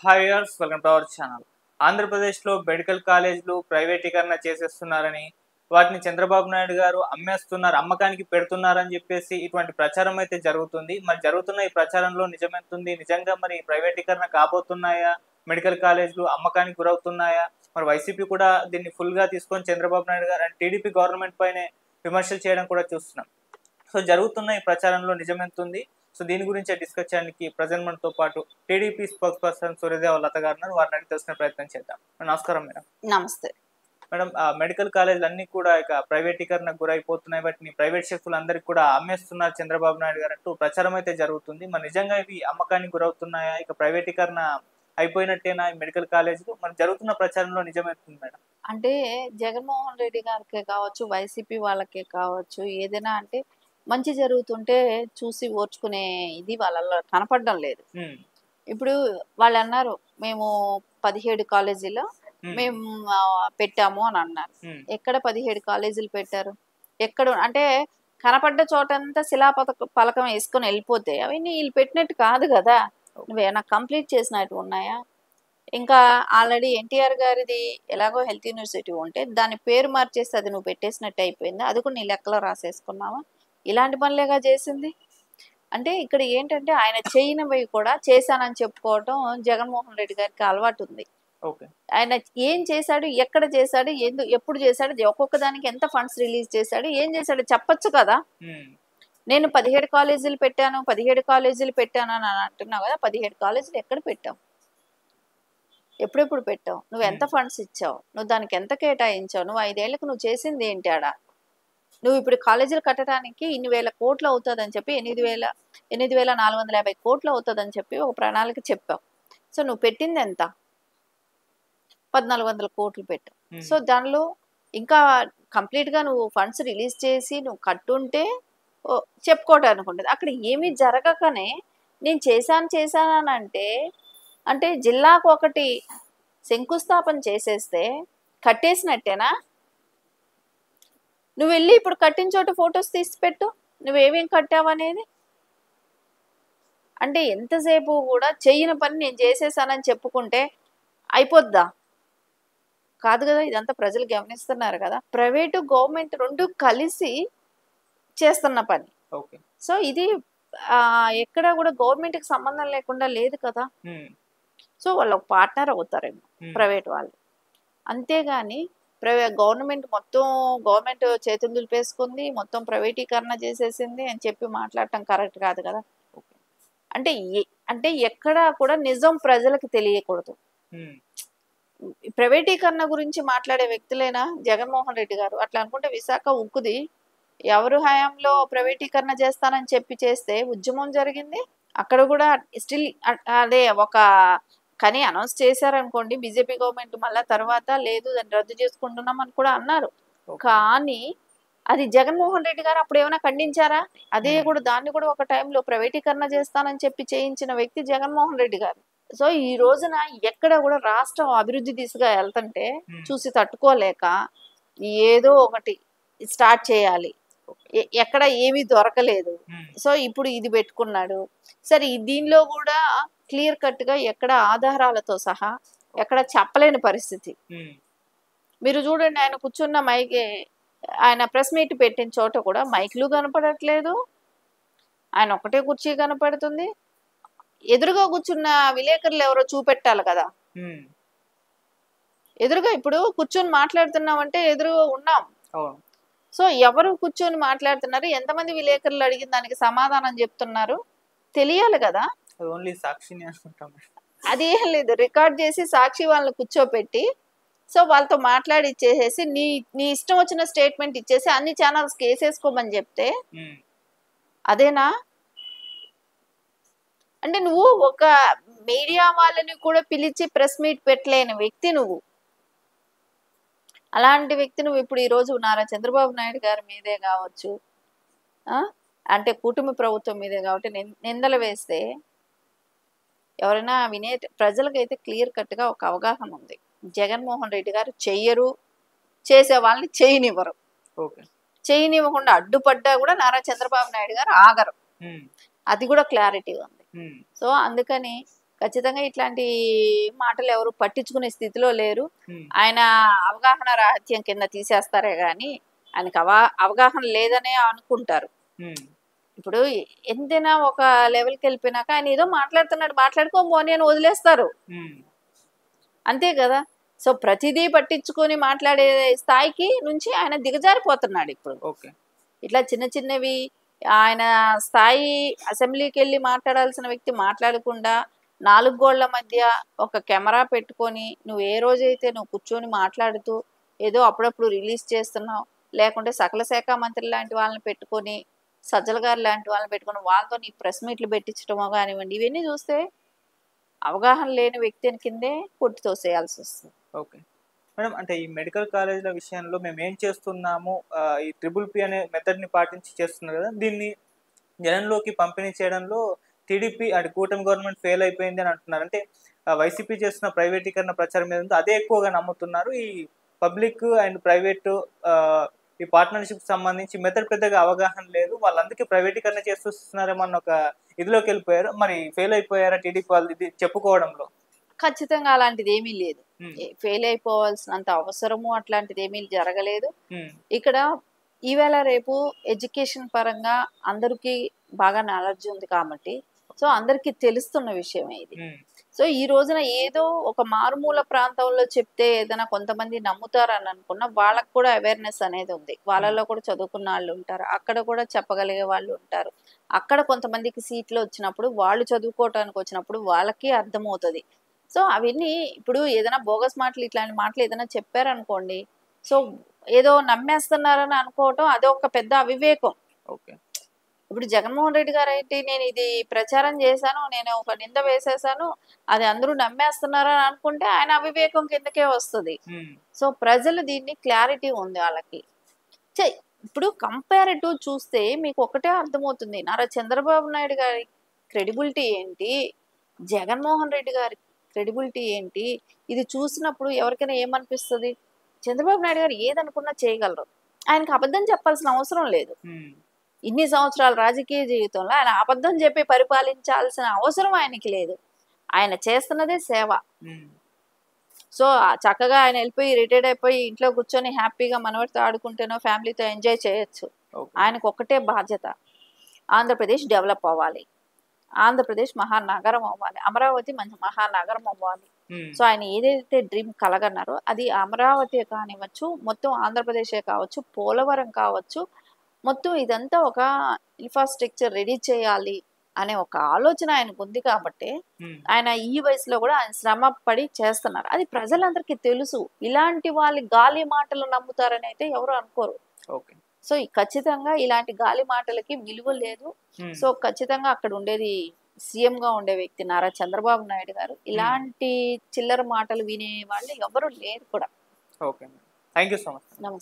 Hi viewers, welcome to our channel. ఆంధ్రప్రదేశ్లో medical కాలేజీలు ప్రైవేటీకరణ చేసేస్తున్నారని, వాటిని చంద్రబాబు నాయుడు గారు అమ్మేస్తున్నారు, అమ్మకానికి పెడుతున్నారని చెప్పేసి ఇటువంటి ప్రచారం అయితే జరుగుతుంది. మరి జరుగుతున్న ఈ ప్రచారంలో నిజమెంతుంది? నిజంగా మరి ప్రైవేటీకరణ కాబోతున్నాయా? మెడికల్ కాలేజీలు అమ్మకానికి గురవుతున్నాయా? మరి వైసీపీ కూడా దీన్ని ఫుల్గా తీసుకొని చంద్రబాబు నాయుడు గారు అండ్ టీడీపీ గవర్నమెంట్ పైనే విమర్శలు చేయడం కూడా చూస్తున్నాం. సో జరుగుతున్న ఈ ప్రచారంలో నిజమెంతుంది? సో దీని గురించి డిస్కస్ చేయడానికి ప్రజెంట్ మనతో పాటు టీడీపీ స్పోక్స్ పర్సన్ సూర్యదేవ లత గారు ఉన్నారు. వారిని అడిగి తెలుసుకునే ప్రయత్నం చేద్దాం. నమస్కారం మేడం. నమస్తే మేడం, మెడికల్ కాలేజీలు అన్ని కూడా ఇక ప్రైవేటీకరణకు గురైపోతున్నాయి. వాటిని ప్రైవేట్ శక్తులందరికీ కూడా అమ్మేస్తున్నారు చంద్రబాబు నాయుడు గారు అంటూ ప్రచారం అయితే జరుగుతుంది. మరి నిజంగా ఇవి అమ్మకానికి గురవుతున్నాయా? ఇక ప్రైవేటీకరణ అయిపోయినట్టేనా ఈ మెడికల్ కాలేజీలు? మరి జరుగుతున్న ప్రచారంలో నిజమవుతుంది మేడం? అంటే జగన్మోహన్ రెడ్డి గారికే కావచ్చు, వైసీపీ వాళ్ళకే కావచ్చు, ఏదైనా అంటే మంచి జరుగుతుంటే చూసి ఓర్చుకునే ఇది వాళ్ళలో కనపడడం లేదు. ఇప్పుడు వాళ్ళు అన్నారు, మేము 17 కాలేజీలో మేము పెట్టాము అని అన్నారు. ఎక్కడ 17 కాలేజీలు పెట్టారు? ఎక్కడ అంటే కనపడ్డ చోటంతా పలకం వేసుకొని వెళ్ళిపోతే అవి వీళ్ళు పెట్టినట్టు కాదు కదా. నువ్వేనా కంప్లీట్ చేసినట్టు ఉన్నాయా? ఇంకా ఆల్రెడీ ఎన్టీఆర్ గారిది ఎలాగో హెల్త్ యూనివర్సిటీ ఉంటే దాని పేరు మార్చేసి అది నువ్వు పెట్టేసినట్టు అయిపోయింది. అది కూడా నీ లెక్కలో రాసేసుకున్నావా? ఇలాంటి పనులేగా చేసింది. అంటే ఇక్కడ ఏంటంటే ఆయన చేయనివి కూడా చేశానని చెప్పుకోవటం జగన్మోహన్ రెడ్డి గారికి అలవాటు ఉంది. ఆయన ఏం చేశాడు, ఎక్కడ చేశాడు, ఎప్పుడు చేశాడు, ఒక్కొక్క దానికి ఎంత ఫండ్స్ రిలీజ్ చేశాడు, ఏం చేశాడు చెప్పొచ్చు కదా. నేను 17 కాలేజీలు పెట్టాను 17 కాలేజీలు పెట్టాను అని అంటున్నావు కదా. 17 కాలేజీలు ఎక్కడ పెట్టావు? ఎప్పుడెప్పుడు పెట్టావు? నువ్వు ఎంత ఫండ్స్ ఇచ్చావు? నువ్వు దానికి ఎంత కేటాయించావు? నువ్వు 5 ఏళ్లకు నువ్వు చేసింది ఏంటి ఆడ? నువ్వు ఇప్పుడు కాలేజీలు కట్టడానికి ఇన్ని వేల కోట్లు అవుతుందని చెప్పి 8,450 కోట్లు అవుతుందని చెప్పి ఒక ప్రణాళిక చెప్పావు. సో నువ్వు పెట్టింది ఎంత? 1,400 కోట్లు పెట్టావు. సో దానిలో ఇంకా కంప్లీట్గా నువ్వు ఫండ్స్ రిలీజ్ చేసి నువ్వు కట్టుంటే చెప్పుకోవడానికి ఉంటుంది. అక్కడ ఏమీ జరగకనే నేను చేశాను అంటే జిల్లాకు ఒకటి శంకుస్థాపన చేసేస్తే కట్టేసినట్టేనా? నువ్వు వెళ్ళి ఇప్పుడు కట్టిన చోట ఫొటోస్ తీసి పెట్టు, నువ్వేమేం కట్టావు అనేది. అంటే ఎంతసేపు కూడా చెయ్యని పని నేను చేసేసానని చెప్పుకుంటే అయిపోద్దా? కాదు కదా. ఇదంతా ప్రజలు గమనిస్తున్నారు కదా. ప్రైవేటు గవర్నమెంట్ రెండు కలిసి చేస్తున్న పని. సో ఇది ఎక్కడ కూడా గవర్నమెంట్కి సంబంధం లేకుండా లేదు కదా. సో వాళ్ళు ఒక పార్ట్నర్ అవుతారేమో ప్రైవేట్ వాళ్ళు. అంతేగాని గవర్నమెంట్ చేతులు దులిపేసుకుంది, మొత్తం ప్రైవేటీకరణ చేసేసింది అని చెప్పి మాట్లాడటం కరెక్ట్ కాదు కదా. అంటే ఎక్కడా కూడా నిజం ప్రజలకు తెలియకూడదు. ప్రైవేటీకరణ గురించి మాట్లాడే వ్యక్తులైనా జగన్మోహన్ రెడ్డి గారు అట్లా అనుకుంటే విశాఖ ఉక్కుది ఎవరు హయాంలో ప్రైవేటీకరణ చేస్తానని చెప్పి చేస్తే ఉద్యమం జరిగింది. అక్కడ కూడా స్టిల్ అదే ఒక కానీ అనౌన్స్ చేశారనుకోండి బీజేపీ గవర్నమెంట్, మళ్ళా తర్వాత లేదు దాన్ని రద్దు చేసుకుంటున్నాం అని కూడా అన్నారు. కానీ అది జగన్మోహన్ రెడ్డి గారు అప్పుడు ఏమైనా ఖండించారా? అదే కూడా దాన్ని కూడా ఒక టైంలో ప్రైవేటీకరణ చేస్తానని చెప్పి చేయించిన వ్యక్తి జగన్మోహన్ రెడ్డి గారు. సో ఈ రోజున ఎక్కడ కూడా రాష్ట్రం అభివృద్ధి దిశగా వెళ్తుంటే చూసి తట్టుకోలేక ఏదో ఒకటి స్టార్ట్ చేయాలి, ఎక్కడ ఏమీ దొరకలేదు. సో ఇప్పుడు ఇది పెట్టుకున్నాడు. సరే దీనిలో కూడా క్లియర్ కట్ గా ఎక్కడ ఆధారాలతో సహా ఎక్కడ చెప్పలేని పరిస్థితి. మీరు చూడండి, ఆయన కూర్చున్న ఆయన ప్రెస్ మీట్ పెట్టిన చోట కూడా మైక్లు కనపడట్లేదు, ఆయన ఒకటే కుర్చీ కనపడుతుంది. ఎదురుగా కూర్చున్న విలేకరులు ఎవరో చూపెట్టాలి కదా. ఎదురుగా ఇప్పుడు కూర్చొని మాట్లాడుతున్నామంటే ఎదురుగా ఉన్నాం. సో ఎవరు కూర్చొని మాట్లాడుతున్నారు, ఎంతమంది విలేకరులు అడిగిన దానికి సమాధానం చెప్తున్నారు తెలియాలి కదా. అదేం లేదు, రికార్డ్ చేసి సాక్షి వాళ్ళని కూర్చోపెట్టి సో వాళ్ళతో మాట్లాడి ఇచ్చేసేసి నీ ఇష్టం వచ్చిన స్టేట్మెంట్ ఇచ్చేసి అన్ని ఛానల్స్కి వేసేసుకోమని చెప్తే అదేనా? అంటే నువ్వు ఒక మీడియా వాళ్ళని కూడా పిలిచి ప్రెస్ మీట్ పెట్టలేని వ్యక్తి నువ్వు. అలాంటి వ్యక్తి నువ్వు ఇప్పుడు ఈరోజు నారా చంద్రబాబు నాయుడు గారి మీదే కావచ్చు, అంటే కుటుంబ ప్రభుత్వం మీదే కాబట్టి నిందలు వేస్తే ఎవరైనా ప్రజలకైతే క్లియర్ కట్గా ఒక అవగాహన ఉంది. జగన్మోహన్ రెడ్డి గారు చెయ్యరు, చేసే వాళ్ళని చేయనివ్వరు. చేయనివ్వకుండా అడ్డుపడ్డా కూడా నారా చంద్రబాబు నాయుడు గారు ఆగరు. అది కూడా క్లారిటీ ఉంది. సో అందుకని ఖచ్చితంగా ఇట్లాంటి మాటలు ఎవరు పట్టించుకునే స్థితిలో లేరు. ఉమ్, ఆయన అవగాహన రాహిత్యం కింద తీసేస్తారే గాని ఆయనకు అవగాహన లేదనే అనుకుంటారు. ఉమ్, ఇప్పుడు ఎంతైనా ఒక లెవెల్కి వెళ్ళిపోయినాక ఆయన ఏదో మాట్లాడుతున్నాడు, మాట్లాడుకోబోని అని వదిలేస్తారు. ఉమ్, అంతే కదా. సో ప్రతిదీ పట్టించుకొని మాట్లాడే స్థాయికి నుంచి ఆయన దిగజారిపోతున్నాడు ఇప్పుడు. ఓకే. ఇట్లా చిన్న చిన్నవి ఆయన స్థాయి అసెంబ్లీకి వెళ్ళి మాట్లాడాల్సిన వ్యక్తి మాట్లాడకుండా 4 గోళ్ల మధ్య ఒక కెమెరా పెట్టుకొని నువ్వు ఏ రోజైతే నువ్వు కూర్చొని మాట్లాడుతూ ఏదో అప్పుడప్పుడు రిలీజ్ చేస్తున్నావు, లేకుంటే సకల శాఖ మంత్రి లాంటి వాళ్ళని పెట్టుకొని సజ్జల గారు లాంటి వాళ్ళని పెట్టుకొని వాళ్ళతో నీ ప్రెస్ మీట్లు పెట్టించడమో కానివ్వండి, ఇవన్నీ చూస్తే అవగాహన లేని వ్యక్తిని కిందే కొట్టి తోసేయాల్సి వస్తుంది. ఓకే మేడం, అంటే ఈ మెడికల్ కాలేజీల విషయంలో మేము ఏం చేస్తున్నాము, ఈ ట్రిపుల్ పి అనే మెథడ్ని పాటించి చేస్తున్నారు కదా, దీన్ని జనంలోకి పంపిణీ చేయడంలో టీడీపీ అంటే కూటమి గవర్నమెంట్ ఫెయిల్ అయిపోయింది అని అంటున్నారు. అంటే వైసీపీ చేస్తున్న ప్రైవేటీకరణ ప్రచారం మీద ఉంది, అదే ఎక్కువగా నమ్ముతున్నారు. ఈ పబ్లిక్ అండ్ ప్రైవేటు ఈ పార్ట్నర్షిప్ సంబంధించి మెథడ్ పెద్దగా అవగాహన లేదు, వాళ్ళందరికీ ప్రైవేటీకరణ చేస్తున్నారేమో అన్న ఒక ఇదిలోకి వెళ్ళిపోయారు. మరి ఫెయిల్ అయిపోయారా టీడీపీ వాళ్ళు ఇది చెప్పుకోవడంలో? ఖచ్చితంగా అలాంటిది ఏమీ లేదు. ఉమ్, ఫెయిల్ అయిపోవాల్సినంత అవసరము అట్లాంటిది ఏమీ జరగలేదు. ఉమ్, ఇక్కడ ఈవేళ రేపు ఎడ్యుకేషన్ పరంగా అందరికీ బాగా నాలెడ్జ్ ఉంది కాబట్టి సో అందరికీ తెలుస్తున్న విషయమే ఇది. ఉమ్, సో ఈ రోజున ఏదో ఒక మారుమూల ప్రాంతంలో చెప్తే ఏదైనా కొంతమంది నమ్ముతారని అనుకున్న వాళ్ళకు కూడా అవేర్నెస్ అనేది ఉంది. వాళ్ళలో కూడా చదువుకున్న వాళ్ళు ఉంటారు, అక్కడ కూడా చెప్పగలిగే వాళ్ళు ఉంటారు. అక్కడ కొంతమందికి సీట్లు వచ్చినప్పుడు వాళ్ళు చదువుకోవటానికి వచ్చినప్పుడు వాళ్ళకి అర్థమవుతుంది. సో అవన్నీ ఇప్పుడు ఏదైనా బోగస్ మాటలు ఇట్లాంటి మాటలు ఏదైనా చెప్పారనుకోండి, సో ఏదో నమ్మేస్తున్నారని అనుకోవటం అదే ఒక పెద్ద అవివేకం. ఓకే. ఇప్పుడు జగన్మోహన్ రెడ్డి గారు ఏంటి, నేను ఇది ప్రచారం చేశాను, నేను ఒక నింద వేసేసాను, అది అందరూ నమ్మేస్తున్నారని అనుకుంటే ఆయన అవివేకం కిందకే వస్తుంది. ఉమ్, సో ప్రజలు దీన్ని క్లారిటీ ఉంది వాళ్ళకి. ఇప్పుడు కంపారిటివ్ చూస్తే మీకు ఒకటే అర్థమవుతుంది, నారా చంద్రబాబు నాయుడు గారి క్రెడిబిలిటీ ఏంటి, జగన్మోహన్ రెడ్డి గారి క్రెడిబిలిటీ ఏంటి. ఇది చూసినప్పుడు ఎవరికైనా ఏమనిపిస్తుంది, చంద్రబాబు నాయుడు గారు ఏదనుకున్నా చేయగలరు, ఆయనకు అబద్ధం చెప్పాల్సిన అవసరం లేదు. ఉమ్, ఇన్ని సంవత్సరాల రాజకీయ జీవితంలో ఆయన అబద్ధం చెప్పి పరిపాలించాల్సిన అవసరం ఆయనకి లేదు. ఆయన చేస్తున్నదే సేవ. ఉమ్, సో చక్కగా ఆయన వెళ్ళిపోయి రిటైర్డ్ అయిపోయి ఇంట్లో కూర్చొని హ్యాపీగా మనవడితో ఆడుకుంటేనో ఫ్యామిలీతో ఎంజాయ్ చేయొచ్చు. ఓకే. ఆయనకు ఒక్కటే బాధ్యత, ఆంధ్రప్రదేశ్ డెవలప్ అవ్వాలి, ఆంధ్రప్రదేశ్ మహానగరం అవ్వాలి, అమరావతి మంచి మహానగరం అవ్వాలి. ఉమ్, సో ఆయన ఏదైతే డ్రీమ్ కలగన్నారో అది అమరావతి కానివ్వచ్చు, మొత్తం ఆంధ్రప్రదేశే కావచ్చు, పోలవరం కావచ్చు, మొత్తం ఇదంతా ఒక ఇన్ఫ్రాస్ట్రక్చర్ రెడీ చేయాలి అనే ఒక ఆలోచన ఆయనకు ఉంది కాబట్టి ఉమ్, ఆయన ఈ వయసులో కూడా ఆయన శ్రమ పడి చేస్తున్నారు. అది ప్రజలందరికీ తెలుసు. ఇలాంటి వాళ్ళ గాలి మాటలు నమ్ముతారని అయితే ఎవరు అనుకోరు. ఓకే. సో ఖచ్చితంగా ఇలాంటి గాలి మాటలకి విలువ లేదు. ఉమ్, సో ఖచ్చితంగా అక్కడ ఉండేది సీఎం గా ఉండే వ్యక్తి నారా చంద్రబాబు నాయుడు గారు. ఇలాంటి చిల్లర మాటలు వినే వాళ్ళు ఎవరు లేరు కూడా. Okay. Thank you so much. నమస్తే.